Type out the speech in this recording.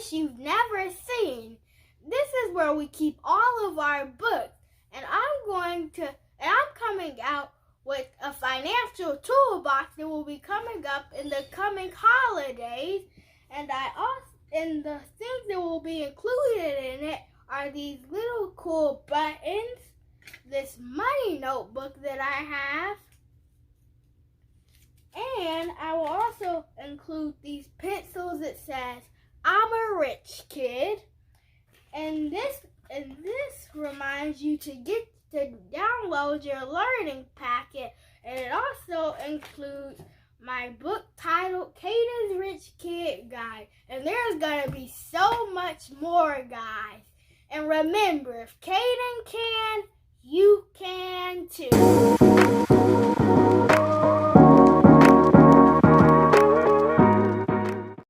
wish you've never seen. This is where we keep all of our books, and I'm coming out with a financial toolbox that will be coming up in the coming holidays, and the things that will be included in it are these little cool buttons, this money notebook that I have, and I will also include these pencils that says, I'm a rich kid. And this reminds you to download your learning packet. And it also includes my book titled Caden's Rich Kid Guide. And there's going to be so much more, guys. And remember, if Caden can, you can too.